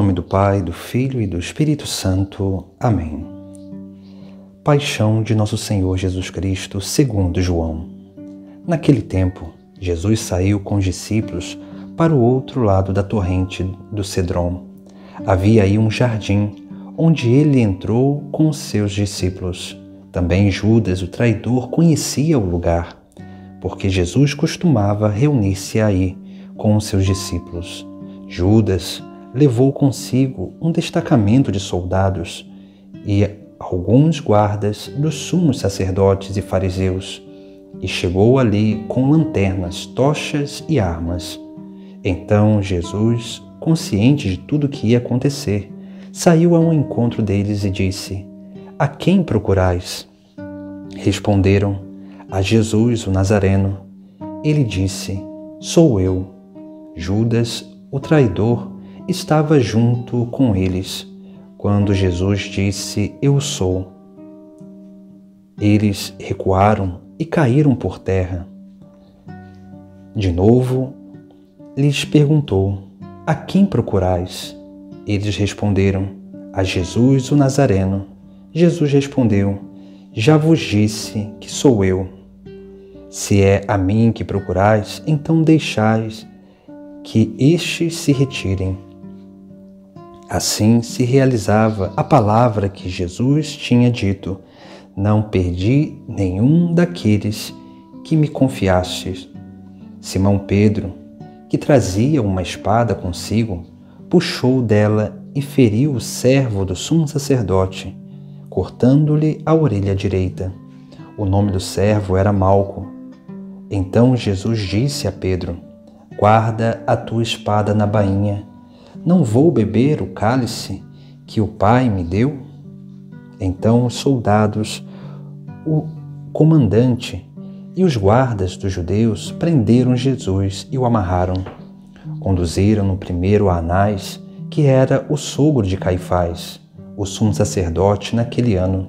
nome do Pai, do Filho e do Espírito Santo. Amém. Paixão de Nosso Senhor Jesus Cristo, segundo João. Naquele tempo, Jesus saiu com os discípulos para o outro lado da torrente do Cedron. Havia aí um jardim, onde ele entrou com os seus discípulos. Também Judas, o traidor, conhecia o lugar, porque Jesus costumava reunir-se aí com os seus discípulos. Judas levou consigo um destacamento de soldados e alguns guardas dos sumos sacerdotes e fariseus, e chegou ali com lanternas, tochas e armas. Então Jesus, consciente de tudo o que ia acontecer, saiu ao encontro deles e disse: "A quem procurais?" Responderam: "A Jesus, o Nazareno." Ele disse: "Sou eu." Judas, o traidor, estava junto com eles quando Jesus disse: "Eu sou." Eles recuaram e caíram por terra. De novo, lhes perguntou: "A quem procurais?" Eles responderam: "A Jesus, o Nazareno." Jesus respondeu: "Já vos disse que sou eu. Se é a mim que procurais, então deixais que estes se retirem." Assim se realizava a palavra que Jesus tinha dito: "Não perdi nenhum daqueles que me confiastes." Simão Pedro, que trazia uma espada consigo, puxou dela e feriu o servo do sumo sacerdote, cortando-lhe a orelha direita. O nome do servo era Malco. Então Jesus disse a Pedro: "Guarda a tua espada na bainha. Não vou beber o cálice que o Pai me deu?" Então os soldados, o comandante e os guardas dos judeus prenderam Jesus e o amarraram. Conduziram-no primeiro a Anás, que era o sogro de Caifás, o sumo sacerdote naquele ano.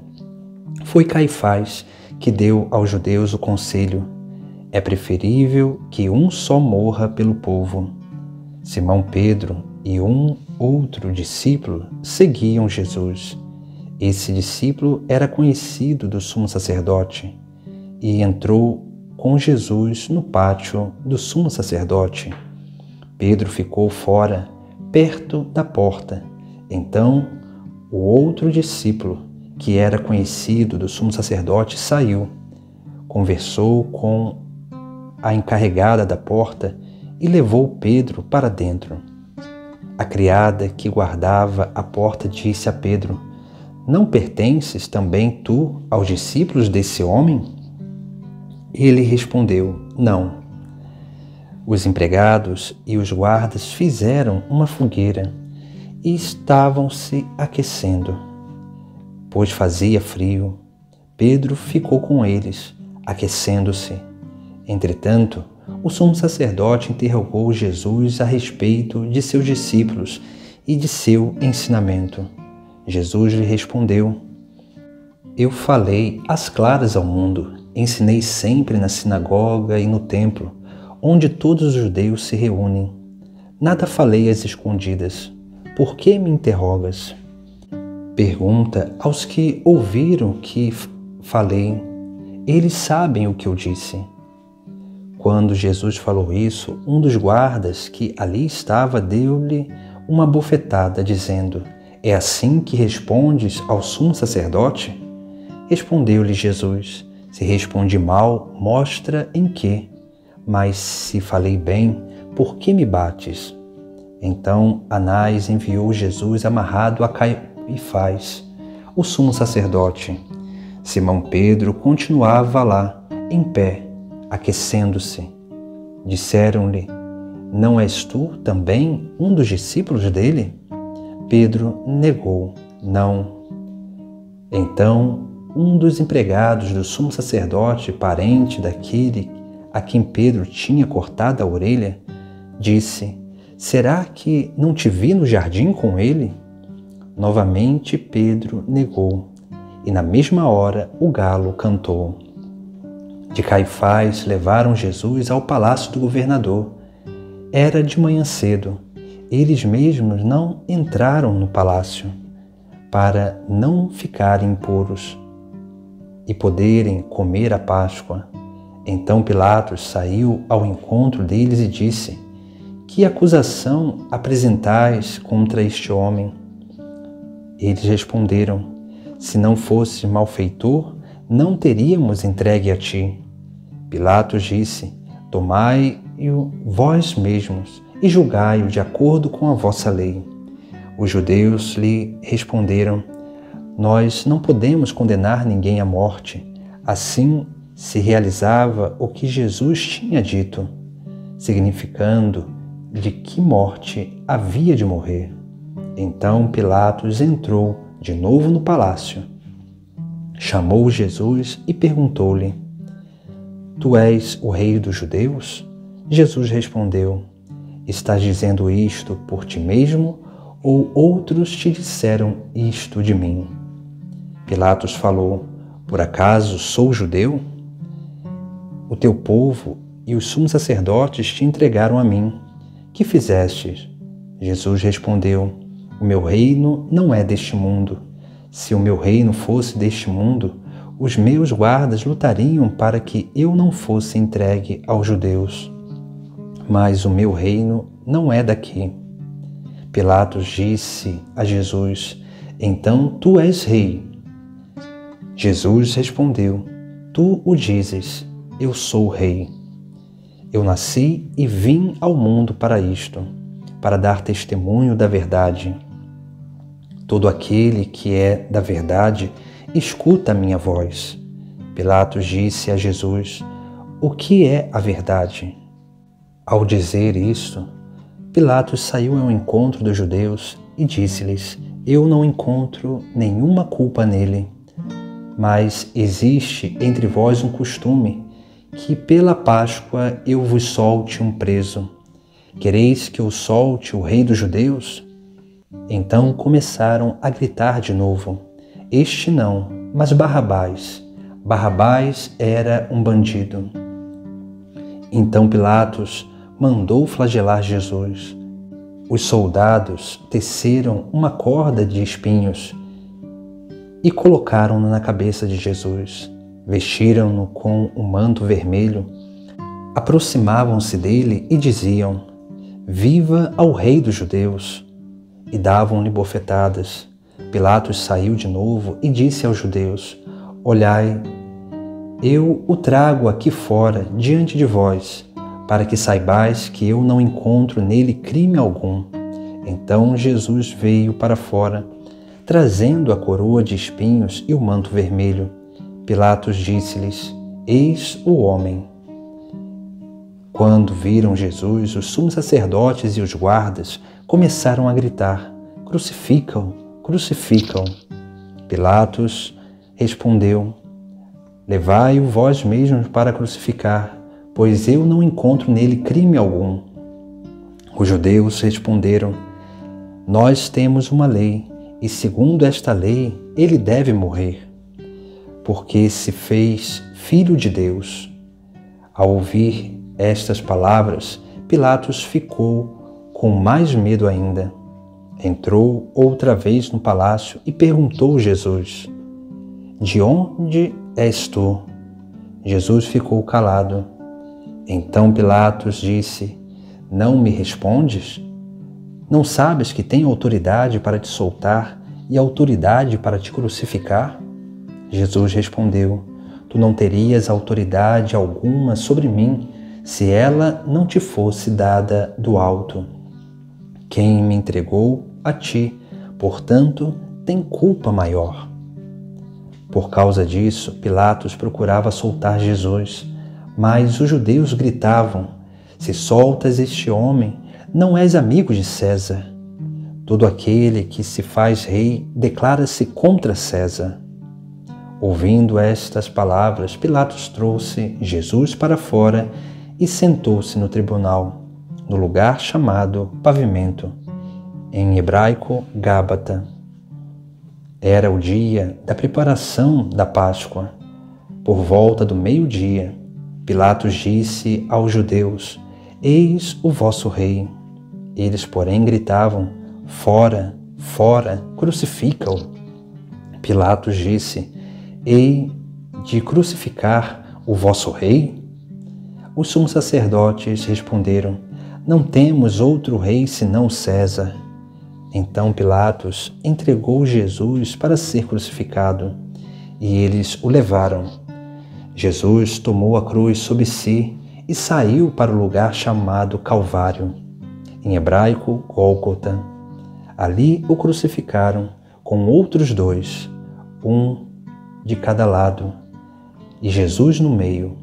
Foi Caifás que deu aos judeus o conselho: "É preferível que um só morra pelo povo." Simão Pedro e um outro discípulo seguiam Jesus. Esse discípulo era conhecido do sumo sacerdote e entrou com Jesus no pátio do sumo sacerdote. Pedro ficou fora, perto da porta. Então, o outro discípulo, que era conhecido do sumo sacerdote, saiu, conversou com a encarregada da porta e levou Pedro para dentro. A criada que guardava a porta disse a Pedro: "Não pertences também tu aos discípulos desse homem?" Ele respondeu: "Não." Os empregados e os guardas fizeram uma fogueira e estavam se aquecendo, pois fazia frio. Pedro ficou com eles, aquecendo-se. Entretanto, o sumo sacerdote interrogou Jesus a respeito de seus discípulos e de seu ensinamento. Jesus lhe respondeu: "Eu falei às claras ao mundo, ensinei sempre na sinagoga e no templo, onde todos os judeus se reúnem. Nada falei às escondidas. Por que me interrogas? Pergunta aos que ouviram que falei. Eles sabem o que eu disse." Quando Jesus falou isso, um dos guardas que ali estava deu-lhe uma bofetada, dizendo: "É assim que respondes ao sumo sacerdote?" Respondeu-lhe Jesus: "Se respondi mal, mostra em quê. Mas se falei bem, por que me bates?" Então Anás enviou Jesus amarrado a Caifás, o sumo sacerdote. Simão Pedro continuava lá, em pé, aquecendo-se. Disseram-lhe: "Não és tu também um dos discípulos dele?" Pedro negou: "Não." Então um dos empregados do sumo sacerdote, parente daquele a quem Pedro tinha cortado a orelha, disse: "Será que não te vi no jardim com ele?" Novamente Pedro negou, e na mesma hora o galo cantou. De Caifás levaram Jesus ao palácio do governador. Era de manhã cedo. eles mesmos não entraram no palácio, para não ficarem impuros e poderem comer a Páscoa. Então Pilatos saiu ao encontro deles e disse: Que acusação apresentais contra este homem? Eles responderam: Se não fosse malfeitor, não teríamos entregue a ti. Pilatos disse: Tomai-o vós mesmos e julgai-o de acordo com a vossa lei. Os judeus lhe responderam: Nós não podemos condenar ninguém à morte. Assim se realizava o que Jesus tinha dito, significando de que morte havia de morrer. Então Pilatos entrou de novo no palácio, chamou Jesus e perguntou-lhe: Tu és o rei dos judeus? Jesus respondeu: Estás dizendo isto por ti mesmo ou outros te disseram isto de mim? Pilatos falou: Por acaso sou judeu? O teu povo e os sumos sacerdotes te entregaram a mim. Que fizestes? Jesus respondeu: O meu reino não é deste mundo. Se o meu reino fosse deste mundo, os meus guardas lutariam para que eu não fosse entregue aos judeus. Mas o meu reino não é daqui. Pilatos disse a Jesus: Então tu és rei. Jesus respondeu: Tu o dizes, eu sou rei. Eu nasci e vim ao mundo para isto, para dar testemunho da verdade. Todo aquele que é da verdade escuta a minha voz. Pilatos disse a Jesus: O que é a verdade? Ao dizer isto, Pilatos saiu ao encontro dos judeus e disse-lhes: Eu não encontro nenhuma culpa nele. Mas existe entre vós um costume, que pela Páscoa eu vos solte um preso. Quereis que eu solte o rei dos judeus? Então começaram a gritar de novo: Este não, mas Barrabás. Barrabás era um bandido. Então Pilatos mandou flagelar Jesus. Os soldados teceram uma corda de espinhos e colocaram-na na cabeça de Jesus. Vestiram-no com um manto vermelho, aproximavam-se dele e diziam: Viva ao rei dos judeus! E davam-lhe bofetadas. Pilatos saiu de novo e disse aos judeus: Olhai, eu o trago aqui fora, diante de vós, para que saibais que eu não encontro nele crime algum. Então Jesus veio para fora, trazendo a coroa de espinhos e o manto vermelho. Pilatos disse-lhes: Eis o homem. Quando viram Jesus, os sumos sacerdotes e os guardas começaram a gritar: Crucificam, crucificam. Pilatos respondeu: Levai-o vós mesmos para crucificar, pois eu não encontro nele crime algum. Os judeus responderam: Nós temos uma lei, e segundo esta lei ele deve morrer, porque se fez filho de Deus. Ao ouvir estas palavras, Pilatos ficou com mais medo ainda. Entrou outra vez no palácio e perguntou a Jesus: De onde és tu? Jesus ficou calado. Então Pilatos disse: Não me respondes? Não sabes que tenho autoridade para te soltar e autoridade para te crucificar? Jesus respondeu: Tu não terias autoridade alguma sobre mim se ela não te fosse dada do alto. Quem me entregou a ti, portanto, tem culpa maior. Por causa disso, Pilatos procurava soltar Jesus, mas os judeus gritavam: Se soltas este homem, não és amigo de César. Todo aquele que se faz rei declara-se contra César. Ouvindo estas palavras, Pilatos trouxe Jesus para fora e sentou-se no tribunal, no lugar chamado Pavimento, em hebraico Gábata. Era o dia da preparação da Páscoa. Por volta do meio-dia, Pilatos disse aos judeus: Eis o vosso rei. Eles, porém, gritavam: Fora, fora, crucifica-o. Pilatos disse: Hei de crucificar o vosso rei? Os sumos sacerdotes responderam: Não temos outro rei senão César. Então Pilatos entregou Jesus para ser crucificado, e eles o levaram. Jesus tomou a cruz sobre si e saiu para o lugar chamado Calvário, em hebraico Gólgota. Ali o crucificaram com outros dois, um de cada lado, e Jesus no meio.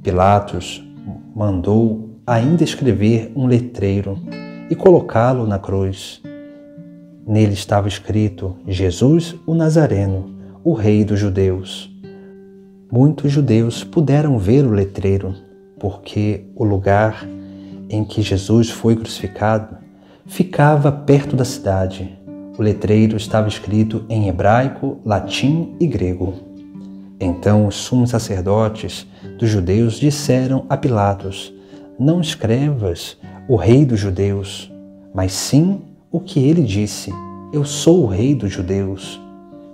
Pilatos mandou ainda escrever um letreiro e colocá-lo na cruz. Nele estava escrito: Jesus o Nazareno, o Rei dos Judeus. Muitos judeus puderam ver o letreiro, porque o lugar em que Jesus foi crucificado ficava perto da cidade. O letreiro estava escrito em hebraico, latim e grego. Então os sumos sacerdotes dos judeus disseram a Pilatos: Não escrevas o Rei dos Judeus, mas sim o que ele disse: Eu sou o Rei dos Judeus.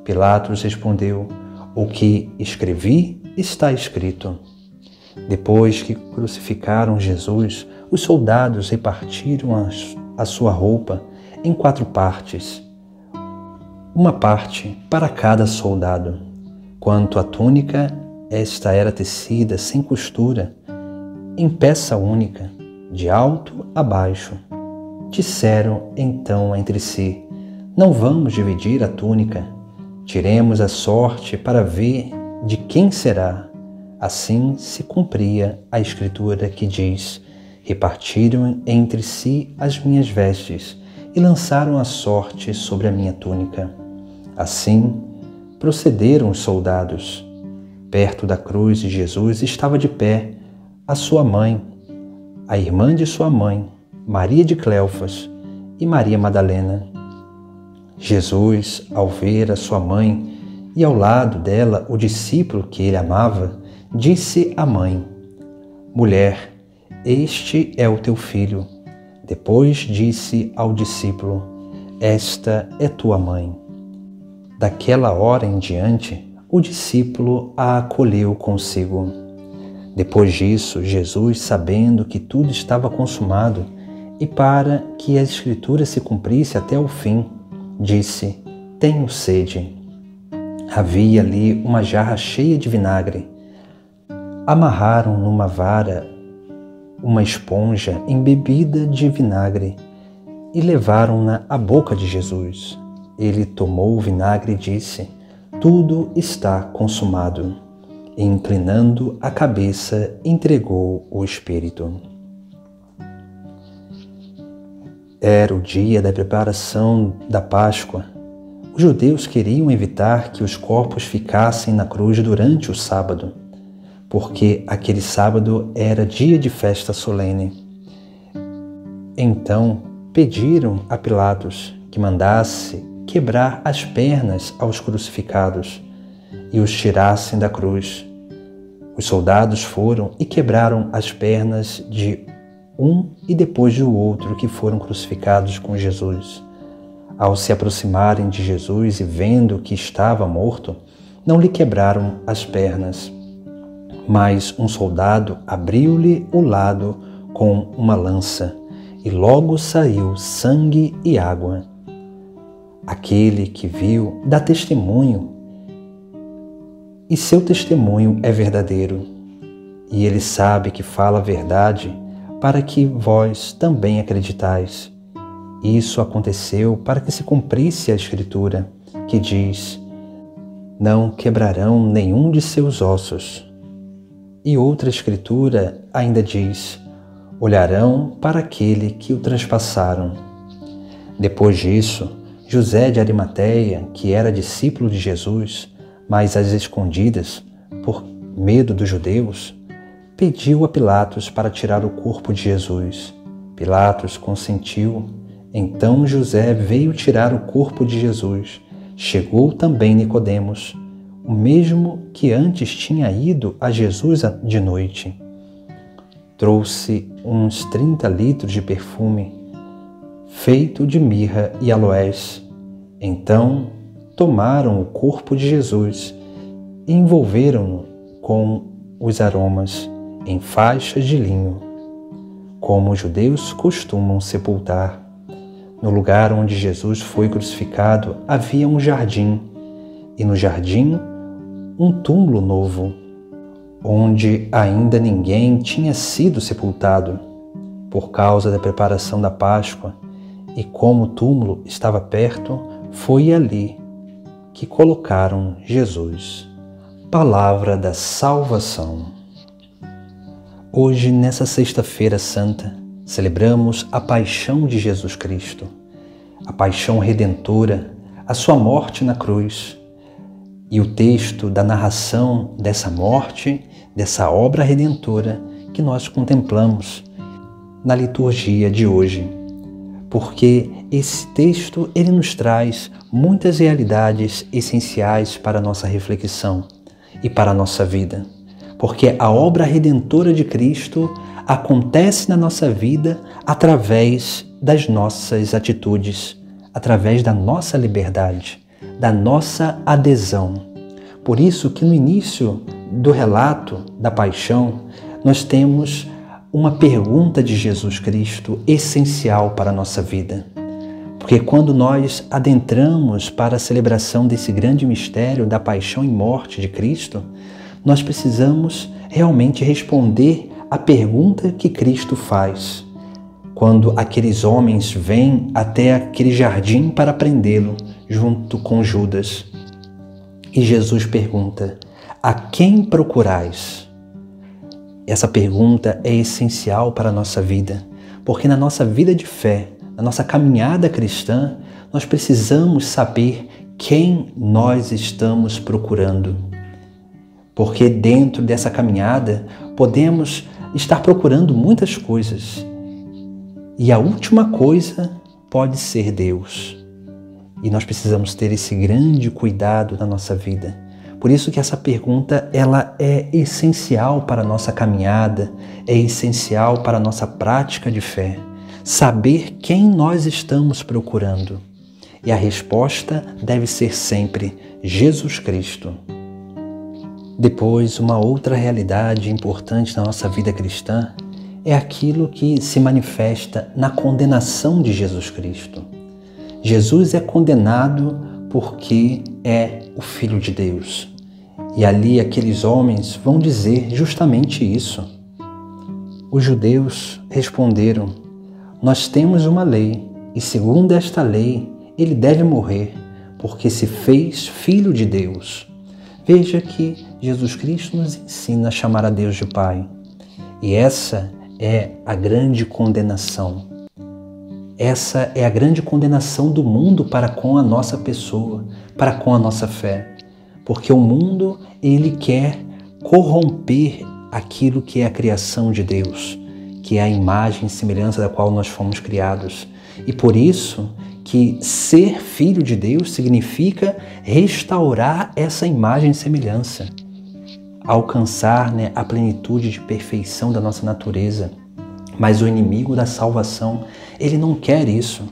Pilatos respondeu: O que escrevi está escrito. Depois que crucificaram Jesus, os soldados repartiram a sua roupa em 4 partes, uma parte para cada soldado. Quanto à túnica, esta era tecida sem costura, em peça única, de alto a baixo. Disseram então entre si: Não vamos dividir a túnica. Tiremos a sorte para ver de quem será. Assim se cumpria a escritura que diz: Repartiram entre si as minhas vestes e lançaram a sorte sobre a minha túnica. Assim procederam os soldados. Perto da cruz de Jesus estava de pé a sua mãe, a irmã de sua mãe, Maria de Cleofas e Maria Madalena. Jesus, ao ver a sua mãe e ao lado dela o discípulo que ele amava, disse à mãe: Mulher, este é o teu filho. Depois disse ao discípulo: Esta é tua mãe. Daquela hora em diante, o discípulo a acolheu consigo. Depois disso, Jesus, sabendo que tudo estava consumado e para que a Escritura se cumprisse até o fim, disse: Tenho sede. Havia ali uma jarra cheia de vinagre. Amarraram numa vara uma esponja embebida de vinagre e levaram-na à boca de Jesus. Ele tomou o vinagre e disse: Tudo está consumado. E, inclinando a cabeça, entregou o Espírito. Era o dia da preparação da Páscoa. Os judeus queriam evitar que os corpos ficassem na cruz durante o sábado, porque aquele sábado era dia de festa solene. Então pediram a Pilatos que mandasse quebrar as pernas aos crucificados e os tirassem da cruz. Os soldados foram e quebraram as pernas de um e depois do outro que foram crucificados com Jesus. Ao se aproximarem de Jesus e vendo que estava morto, não lhe quebraram as pernas. Mas um soldado abriu-lhe o lado com uma lança, e logo saiu sangue e água. Aquele que viu dá testemunho, e seu testemunho é verdadeiro. E ele sabe que fala a verdade, para que vós também acreditais. Isso aconteceu para que se cumprisse a Escritura, que diz: Não quebrarão nenhum de seus ossos. E outra Escritura ainda diz: Olharão para aquele que o transpassaram. Depois disso, José de Arimateia, que era discípulo de Jesus, mas às escondidas, por medo dos judeus, pediu a Pilatos para tirar o corpo de Jesus. Pilatos consentiu. Então José veio tirar o corpo de Jesus. Chegou também Nicodemos, o mesmo que antes tinha ido a Jesus de noite. Trouxe uns 30 litros de perfume feito de mirra e aloés. Então tomaram o corpo de Jesus e envolveram-no com os aromas em faixas de linho, como os judeus costumam sepultar. No lugar onde Jesus foi crucificado havia um jardim, e no jardim um túmulo novo, onde ainda ninguém tinha sido sepultado, por causa da preparação da Páscoa, e como o túmulo estava perto, foi ali que colocaram Jesus. Palavra da salvação. Hoje, nessa Sexta-feira Santa, celebramos a paixão de Jesus Cristo, a paixão redentora, a sua morte na cruz. E o texto da narração dessa morte, dessa obra redentora que nós contemplamos na liturgia de hoje. Porque esse texto ele nos traz muitas realidades essenciais para a nossa reflexão e para a nossa vida. Porque a obra redentora de Cristo acontece na nossa vida através das nossas atitudes, através da nossa liberdade, da nossa adesão. Por isso que no início do relato da paixão, nós temos uma pergunta de Jesus Cristo essencial para a nossa vida. Porque quando nós adentramos para a celebração desse grande mistério da paixão e morte de Cristo, nós precisamos realmente responder à pergunta que Cristo faz. Quando aqueles homens vêm até aquele jardim para prendê-lo, junto com Judas. E Jesus pergunta: a quem procurais? Essa pergunta é essencial para a nossa vida, porque na nossa vida de fé, na nossa caminhada cristã, nós precisamos saber quem nós estamos procurando. Porque dentro dessa caminhada podemos estar procurando muitas coisas. E a última coisa pode ser Deus. E nós precisamos ter esse grande cuidado na nossa vida. Por isso que essa pergunta ela é essencial para a nossa caminhada, é essencial para a nossa prática de fé. Saber quem nós estamos procurando. E a resposta deve ser sempre Jesus Cristo. Depois, uma outra realidade importante na nossa vida cristã é aquilo que se manifesta na condenação de Jesus Cristo. Jesus é condenado porque é o Filho de Deus. E ali aqueles homens vão dizer justamente isso. Os judeus responderam: nós temos uma lei, e segundo esta lei, ele deve morrer, porque se fez Filho de Deus. Veja que Jesus Cristo nos ensina a chamar a Deus de Pai. E essa é a grande condenação. Essa é a grande condenação do mundo para com a nossa pessoa, para com a nossa fé. Porque o mundo, ele quer corromper aquilo que é a criação de Deus, que é a imagem e semelhança da qual nós fomos criados. E por isso que ser filho de Deus significa restaurar essa imagem e semelhança, alcançar a plenitude de perfeição da nossa natureza. Mas o inimigo da salvação, ele não quer isso.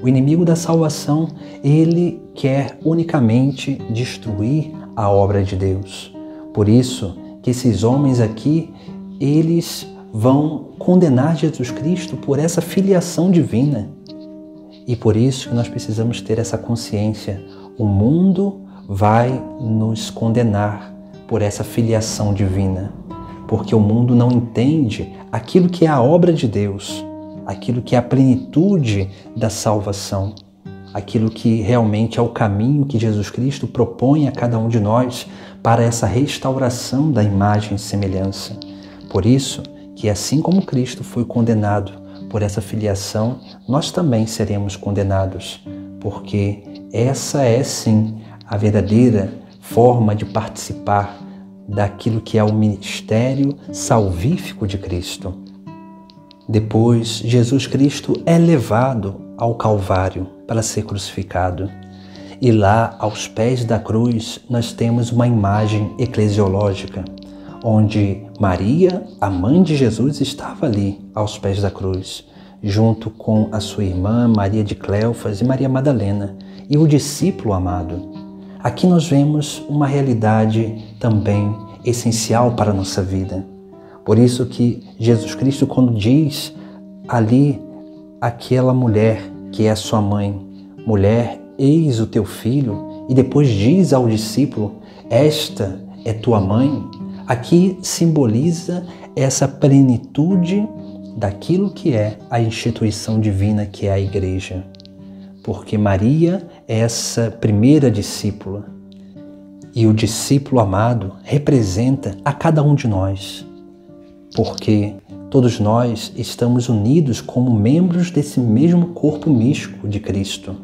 O inimigo da salvação, ele quer unicamente destruir a obra de Deus. Por isso que esses homens aqui, eles vão condenar Jesus Cristo por essa filiação divina. E por isso que nós precisamos ter essa consciência. O mundo vai nos condenar por essa filiação divina, porque o mundo não entende aquilo que é a obra de Deus, aquilo que é a plenitude da salvação, aquilo que realmente é o caminho que Jesus Cristo propõe a cada um de nós para essa restauração da imagem e semelhança. Por isso que assim como Cristo foi condenado por essa filiação, nós também seremos condenados, porque essa é sim a verdadeira forma de participar daquilo que é o ministério salvífico de Cristo. Depois, Jesus Cristo é levado ao Calvário para ser crucificado. E lá, aos pés da cruz, nós temos uma imagem eclesiológica, onde Maria, a mãe de Jesus, estava ali aos pés da cruz, junto com a sua irmã Maria de Cleofas e Maria Madalena, e o discípulo amado. Aqui nós vemos uma realidade também essencial para a nossa vida. Por isso que Jesus Cristo, quando diz ali aquela mulher que é a sua mãe, mulher, eis o teu filho, e depois diz ao discípulo, esta é tua mãe, aqui simboliza essa plenitude daquilo que é a instituição divina, que é a igreja. Porque Maria é essa primeira discípula e o discípulo amado representa a cada um de nós, porque todos nós estamos unidos como membros desse mesmo corpo místico de Cristo,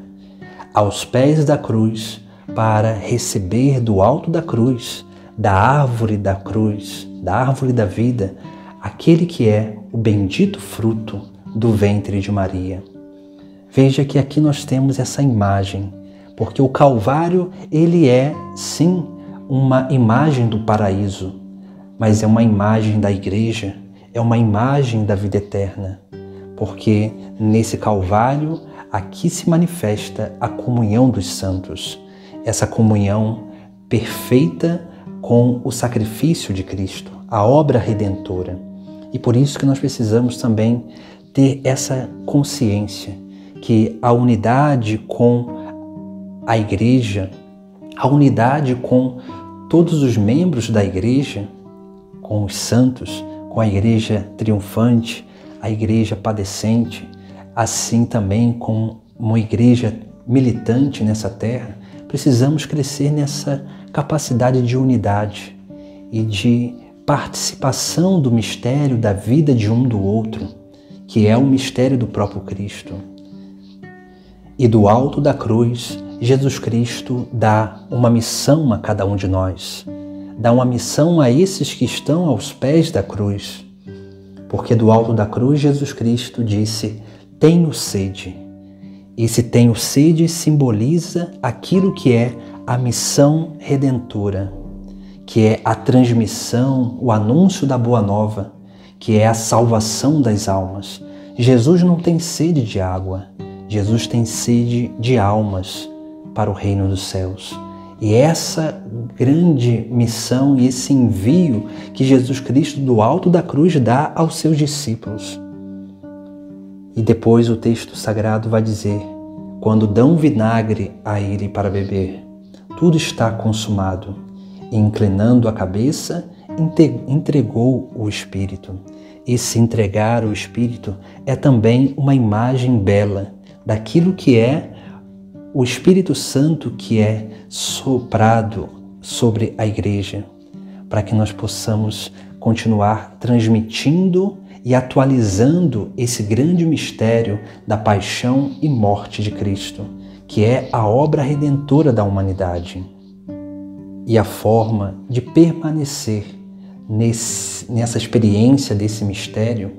aos pés da cruz, para receber do alto da cruz, da árvore da cruz, da árvore da vida, aquele que é o bendito fruto do ventre de Maria. Veja que aqui nós temos essa imagem, porque o Calvário, ele é, sim, uma imagem do paraíso, mas é uma imagem da igreja, é uma imagem da vida eterna, porque nesse Calvário, aqui se manifesta a comunhão dos santos, essa comunhão perfeita com o sacrifício de Cristo, a obra redentora. E por isso que nós precisamos também ter essa consciência que a unidade com a igreja, a unidade com todos os membros da igreja, com os santos, com a igreja triunfante, a igreja padecente, assim também com uma igreja militante nessa terra, precisamos crescer nessa capacidade de unidade e de participação do mistério da vida de um do outro, que é o mistério do próprio Cristo. E do alto da cruz, Jesus Cristo dá uma missão a cada um de nós, dá uma missão a esses que estão aos pés da cruz, porque do alto da cruz Jesus Cristo disse, tenho sede. Esse tenho sede simboliza aquilo que é a missão redentora, que é a transmissão, o anúncio da Boa Nova, que é a salvação das almas. Jesus não tem sede de água, Jesus tem sede de almas para o reino dos céus. E essa grande missão e esse envio que Jesus Cristo do alto da cruz dá aos seus discípulos. E depois o texto sagrado vai dizer, quando dão vinagre a ele para beber, tudo está consumado. E inclinando a cabeça, entregou o Espírito. Esse entregar o Espírito é também uma imagem bela daquilo que é o Espírito Santo que é soprado sobre a igreja, para que nós possamos continuar transmitindo e atualizando esse grande mistério da paixão e morte de Cristo, que é a obra redentora da humanidade. E a forma de permanecer nessa experiência desse mistério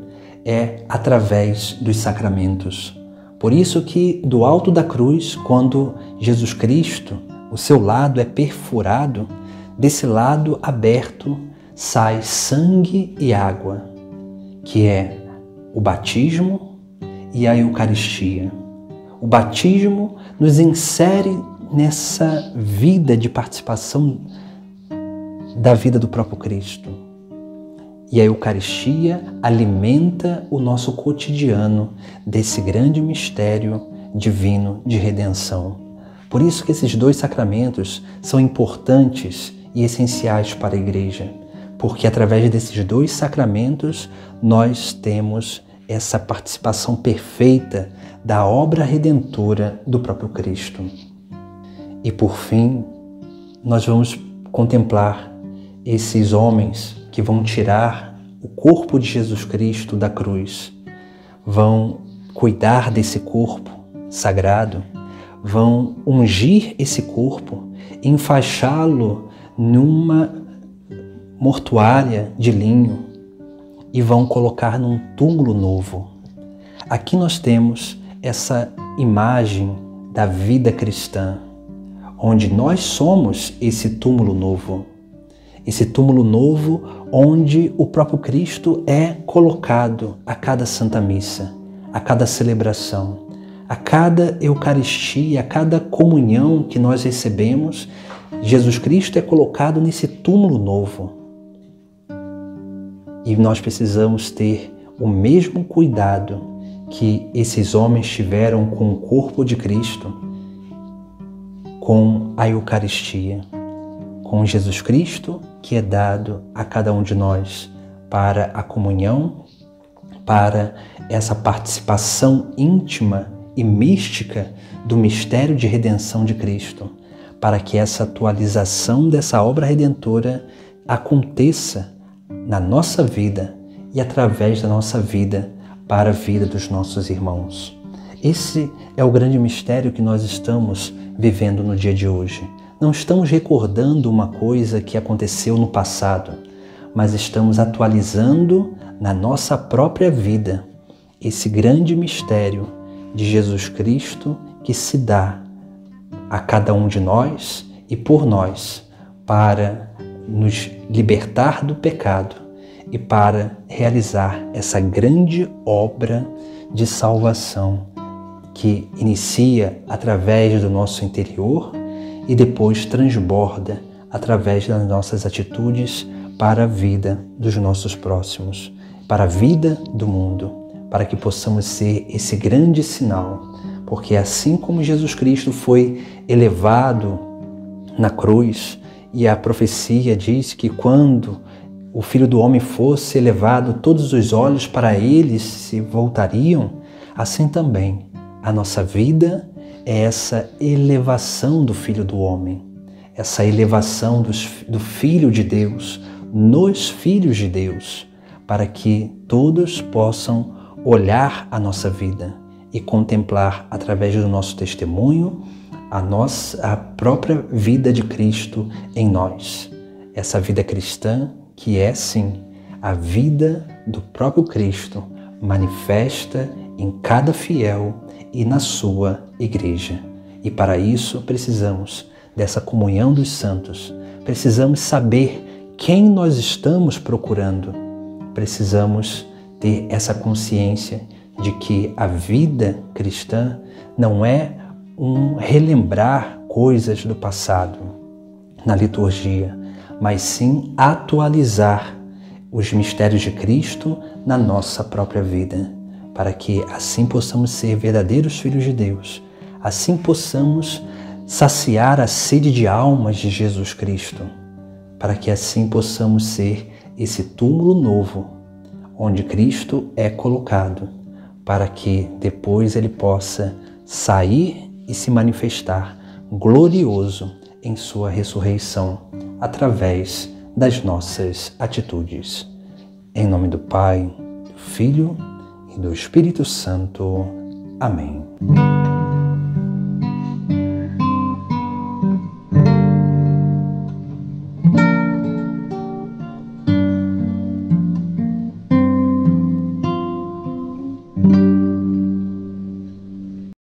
é através dos sacramentos. Por isso que do alto da cruz, quando Jesus Cristo, o seu lado é perfurado, desse lado aberto sai sangue e água, que é o batismo e a Eucaristia. O batismo nos insere nessa vida de participação da vida do próprio Cristo. E a Eucaristia alimenta o nosso cotidiano desse grande mistério divino de redenção. Por isso que esses dois sacramentos são importantes e essenciais para a Igreja, porque através desses dois sacramentos nós temos essa participação perfeita da obra redentora do próprio Cristo. E por fim, nós vamos contemplar esses homens que vão tirar o corpo de Jesus Cristo da cruz, vão cuidar desse corpo sagrado, vão ungir esse corpo, enfaixá-lo numa mortuária de linho e vão colocar num túmulo novo. Aqui nós temos essa imagem da vida cristã, onde nós somos esse túmulo novo. Esse túmulo novo onde o próprio Cristo é colocado a cada Santa Missa. a cada celebração, a cada Eucaristia, a cada comunhão que nós recebemos, Jesus Cristo é colocado nesse túmulo novo. E nós precisamos ter o mesmo cuidado que esses homens tiveram com o corpo de Cristo, com a Eucaristia, com Jesus Cristo que é dado a cada um de nós para a comunhão, para essa participação íntima e mística do mistério de redenção de Cristo, para que essa atualização dessa obra redentora aconteça na nossa vida e através da nossa vida para a vida dos nossos irmãos. Esse é o grande mistério que nós estamos vivendo no dia de hoje. Não estamos recordando uma coisa que aconteceu no passado, mas estamos atualizando na nossa própria vida esse grande mistério de Jesus Cristo que se dá a cada um de nós e por nós para nos libertar do pecado e para realizar essa grande obra de salvação que inicia através do nosso interior e depois transborda através das nossas atitudes para a vida dos nossos próximos, para a vida do mundo, para que possamos ser esse grande sinal, porque assim como Jesus Cristo foi elevado na cruz, e a profecia diz que quando o Filho do Homem fosse elevado, todos os olhos para ele se voltariam, assim também a nossa vida é essa elevação do Filho do Homem, essa elevação do Filho de Deus nos filhos de Deus, para que todos possam olhar a nossa vida e contemplar através do nosso testemunho a própria vida de Cristo em nós. Essa vida cristã que é, sim, a vida do próprio Cristo manifesta em cada fiel e na sua igreja. E para isso precisamos dessa comunhão dos santos, precisamos saber quem nós estamos procurando, precisamos ter essa consciência de que a vida cristã não é um relembrar coisas do passado na liturgia, mas sim atualizar os mistérios de Cristo na nossa própria vida, para que assim possamos ser verdadeiros filhos de Deus, assim possamos saciar a sede de almas de Jesus Cristo, para que assim possamos ser esse túmulo novo, onde Cristo é colocado, para que depois ele possa sair e se manifestar glorioso em sua ressurreição, através das nossas atitudes. Em nome do Pai, do Filho e do Espírito Santo. Amém.